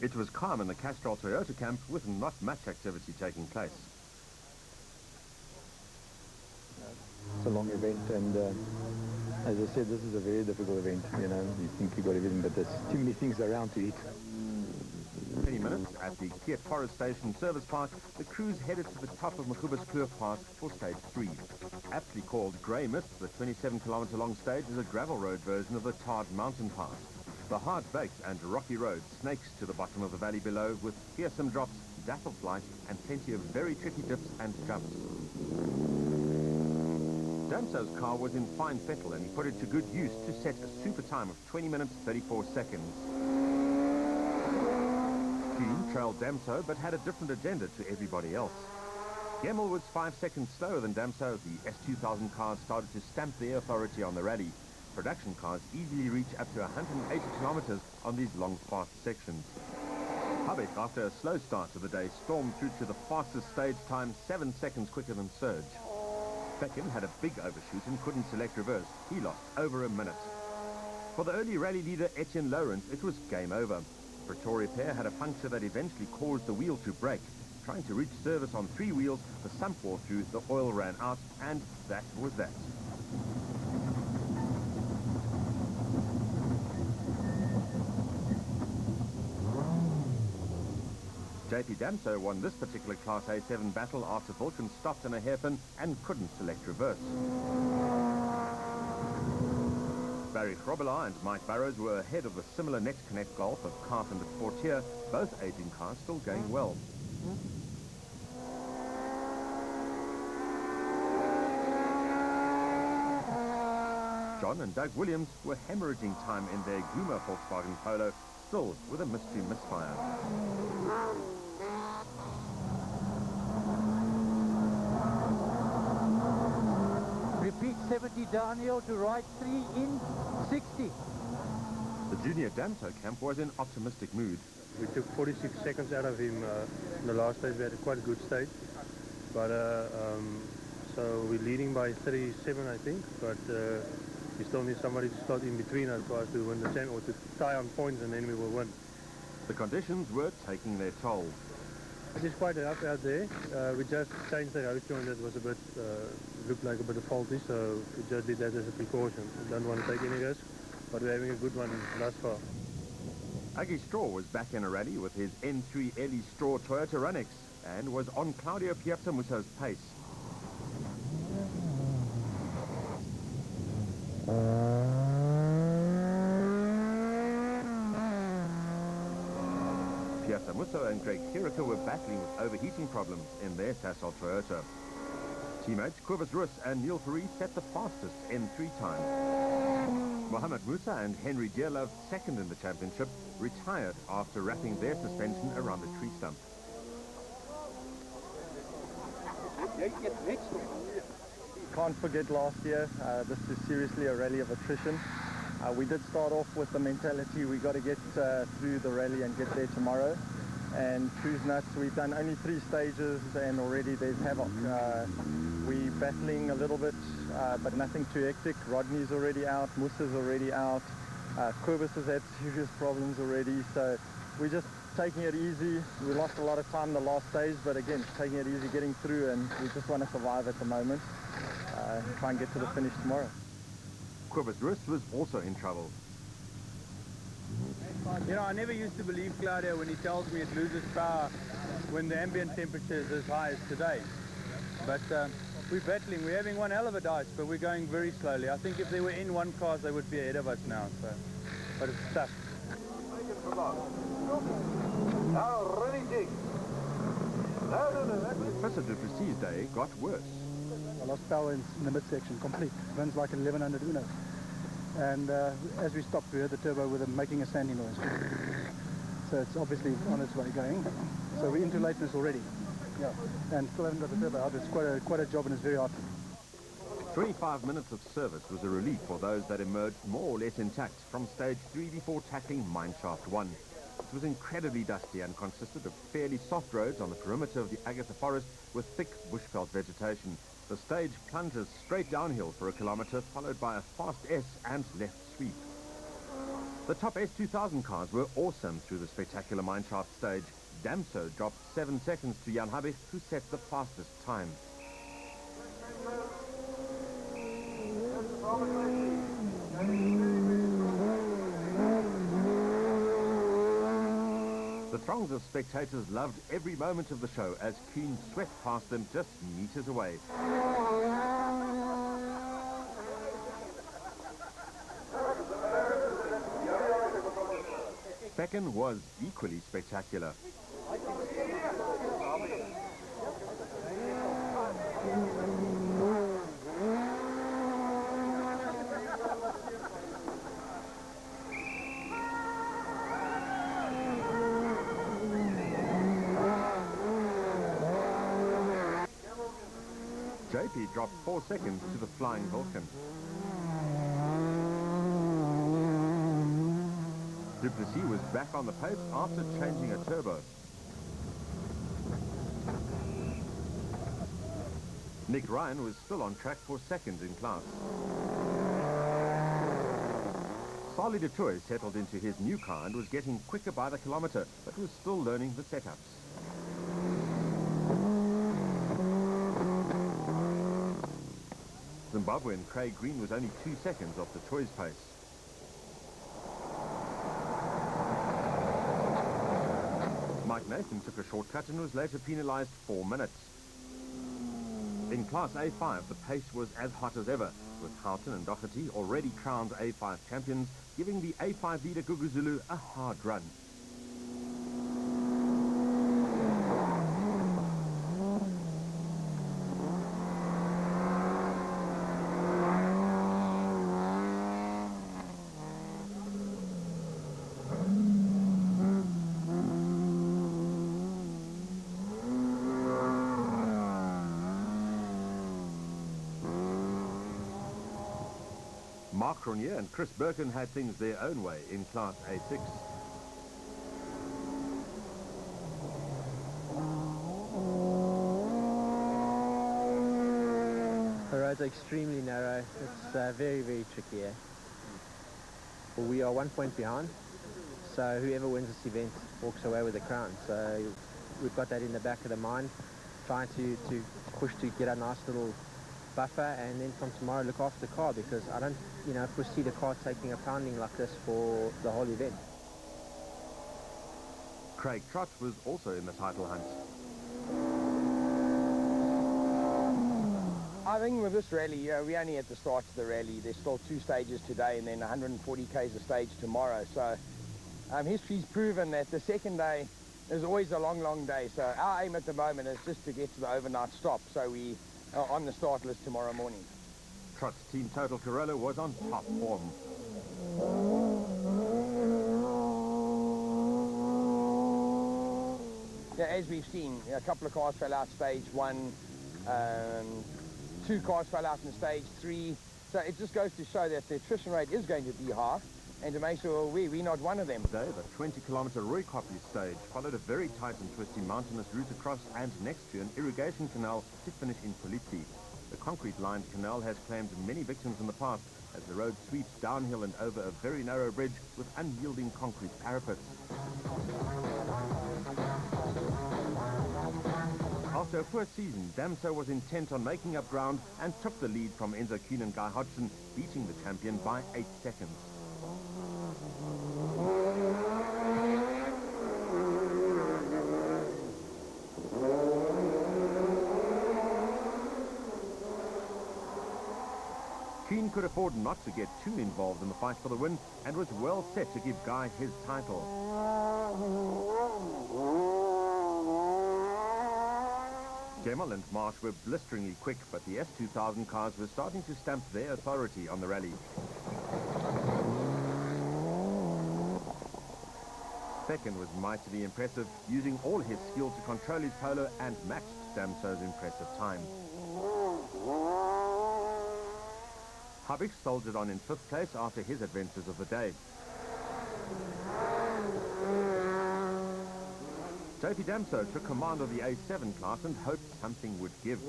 It was calm in the Castrol Toyota camp with not much activity taking place. It's a long event, and as I said, this is a very difficult event. You know, you think you got everything, but there's too many things around to eat. 20 minutes at the Kiet Forest Station Service Park, the crews headed to the top of Machubas Kloof Pass for Stage 3. Aptly called Grey Mist, the 27-kilometre long stage is a gravel road version of the tarred mountain pass. The hard-baked and rocky road snakes to the bottom of the valley below with fearsome drops, dapple flight and plenty of very tricky dips and jumps. Damso's car was in fine fettle and he put it to good use to set a super time of 20 minutes 34 seconds. Keane trailed Damso but had a different agenda to everybody else. Gemmell was 5 seconds slower than Damso. The S2000 cars started to stamp their authority on the rally. Production cars easily reach up to 180 kilometers on these long, fast sections. Habeck, after a slow start of the day, stormed through to the fastest stage time, 7 seconds quicker than Serge. Beckham had a big overshoot and couldn't select reverse. He lost over a minute. For the early rally leader Etienne Lawrence, it was game over. Pretoria pair had a puncture that eventually caused the wheel to break. Trying to reach service on 3 wheels, the sump wore through, the oil ran out, and that was that. JP Damso won this particular Class A7 battle after Vulcan stopped in a hairpin and couldn't select reverse. Barry Grobbelaar and Mike Burrows were ahead of the similar Net Connect Golf of Kaap and the Fortier, both aging cars still going well. John and Doug Williams were hemorrhaging time in their Guma Volkswagen Polo, still with a mystery misfire. Repeat 70 downhill to right 3 in 60. The junior Damso camp was in optimistic mood. We took 46 seconds out of him in the last stage. We had quite a good stage. But so we're leading by 37, I think. But we still need somebody to start in between us for us to win the champ, or to tie on points, and then we will win. The conditions were taking their toll. It is quite rough out there. We just changed the road joint. That was a bit, looked like a bit of faulty, so we just did that as a precaution. We don't want to take any risk, but we're having a good one thus far. Aggie Straw was back in a rally with his N3 Ellie Straw Toyota Runex and was on Claudio Piazzamusso's pace. Piazzamusso and Greg Kirika were battling with overheating problems in their Sasol Toyota. Teammates Kobus Rus and Neil Fourie set the fastest N3 time. Mohamed Musa and Henry Dearlove, second in the championship, retired after wrapping their suspension around the tree stump. Can't forget last year. This is seriously a rally of attrition. We did start off with the mentality we got to get through the rally and get there tomorrow. And cruise nuts, we've done only 3 stages and already there's havoc. We're battling a little bit, but nothing too hectic. Rodney's already out, Musa's already out, Kobus has had serious problems already, so we're just taking it easy. We lost a lot of time the last stage, but again, taking it easy, getting through, and we just want to survive at the moment, try and get to the finish tomorrow. Kobus Rus was also in trouble. You know, I never used to believe Claudio when he tells me it loses power when the ambient temperature is as high as today. But we're battling. We're having one hell of a dice, but we're going very slowly. I think if they were in one cars, they would be ahead of us now. So, but it's tough. Professor Duplessis' day got worse. I lost power in the midsection, complete. Runs like 1100 Uno. And as we stopped, we heard the turbo with them making a standing noise. So it's obviously on its way going. So we're into lateness already. Yeah, and still haven't got the turbo out. It's quite a job, and it's very hard. 25 minutes of service was a relief for those that emerged more or less intact from stage 3 before tackling Mineshaft 1. It was incredibly dusty and consisted of fairly soft roads on the perimeter of the Agatha Forest with thick bushveld vegetation. The stage plunges straight downhill for a kilometre, followed by a fast S and left sweep. The top S2000 cars were awesome through the spectacular mineshaft stage. Damso dropped 7 seconds to Jan Habich, who set the fastest time. The throngs of spectators loved every moment of the show as Kuhn swept past them just meters away. Second was equally spectacular. JP dropped 4 seconds to the flying Vulcan. Duplessis was back on the pace after changing a turbo. Nick Ryan was still on track for second in class. Charlie de Toy settled into his new car and was getting quicker by the kilometre, but was still learning the setups. Zimbabwean Craig Green was only 2 seconds off the Toy's pace. Mike Nathan took a shortcut and was later penalised 4 minutes. In Class A5, the pace was as hot as ever, with Houghton and Doherty, already crowned A5 champions, giving the A5 leader Guguzulu a hard run. Mark Cronier and Chris Birkin had things their own way in Class A6. The roads are extremely narrow. It's very, very tricky here. Well, we are 1 point behind, so whoever wins this event walks away with the crown. So we've got that in the back of the mind, trying to push to get a nice little buffer, and then from tomorrow look after the car, because I don't, foresee the car taking a pounding like this for the whole event. Craig Trott was also in the title hunt. I think with this rally, we're only at the start of the rally. There's still 2 stages today and then 140 k's a stage tomorrow. So history's proven that the second day is always a long, long day. So our aim at the moment is just to get to the overnight stop, so we are on the start list tomorrow morning. Trott's team Total Corolla was on top form. Yeah, as we've seen, a couple of cars fell out stage 1, 2 cars fell out in stage 3. So it just goes to show that the attrition rate is going to be high, and to make sure we're not one of them. Today, the 20-kilometre Roy Copley stage followed a very tight and twisty mountainous route across and next to an irrigation canal to finish in Politi. The concrete-lined canal has claimed many victims in the past as the road sweeps downhill and over a very narrow bridge with unyielding concrete parapets. After a poor season, Damso was intent on making up ground and took the lead from Enzo Kuhn and Guy Hodgson, beating the champion by 8 seconds. Kuhn could afford not to get too involved in the fight for the win and was well set to give Guy his title. Gemmell and Marsh were blisteringly quick, but the S2000 cars were starting to stamp their authority on the rally. Second was mightily impressive, using all his skill to control his polo and matched Damso's impressive time. Habich soldiered on in 5th place after his adventures of the day. JP Damso took command of the A7 class and hoped something would give.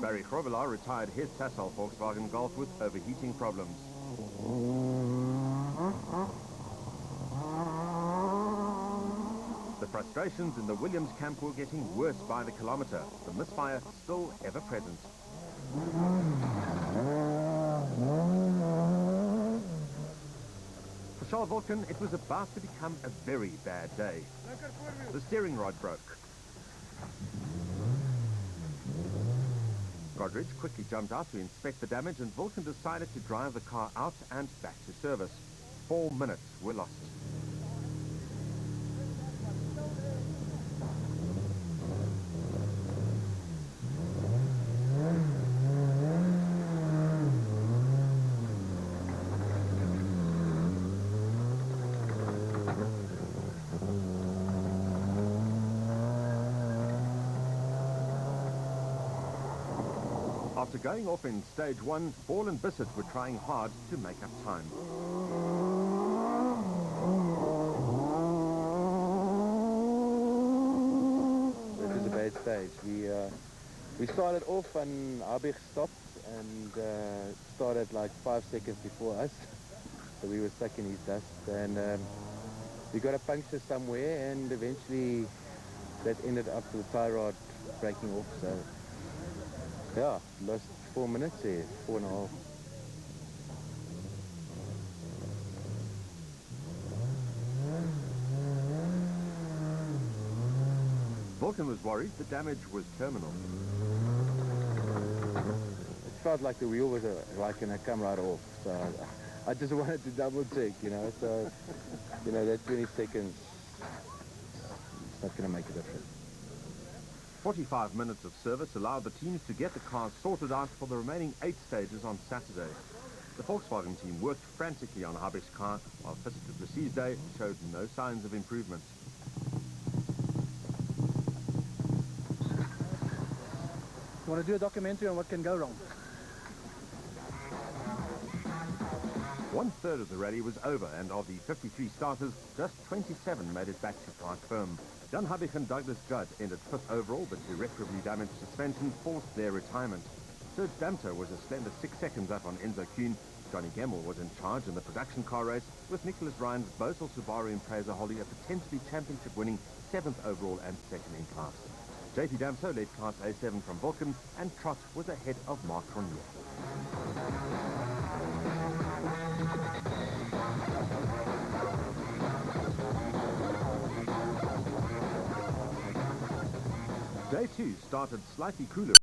Barry Grobbelaar retired his Tassal Volkswagen Golf with overheating problems. The frustrations in the Williams camp were getting worse by the kilometre, the misfire still ever present. For Charles Vulcan, it was about to become a very bad day. The steering rod broke. Godrich quickly jumped out to inspect the damage, and Vulcan decided to drive the car out and back to service. 4 minutes were lost. After going off in stage 1, Ball and Bissett were trying hard to make up time. It was a bad stage. We started off and Abig stopped and started like 5 seconds before us. So we were stuck in his dust, and we got a puncture somewhere, and eventually that ended up with the tie rod breaking off. So yeah, lost 4 minutes here, 4.5. Vulcan was worried the damage was terminal. It felt like the wheel was like going to come right off. So I just wanted to double check, you know. So, you know, that 20 seconds, it's not going to make a difference. 45 minutes of service allowed the teams to get the cars sorted out for the remaining 8 stages on Saturday. The Volkswagen team worked frantically on Habich's car, while Fischer du Plessis' day showed no signs of improvement. You want to do a documentary on what can go wrong? 1/3 of the rally was over, and of the 53 starters, just 27 made it back to Park Firm. Jan Habich and Douglas Judd ended 5th overall, but irreparably damaged suspension forced their retirement. Serge Damto was a slender 6 seconds up on Enzo Kuhn. Johnny Gemmell was in charge in the production car race, with Nicholas Ryan's Bosel Subaru Impreza holding a potentially championship-winning 7th overall and 2nd in class. JP Damso led Class A7 from Vulcan, and Trott was ahead of Mark Cronje. Day 2 started slightly cooler.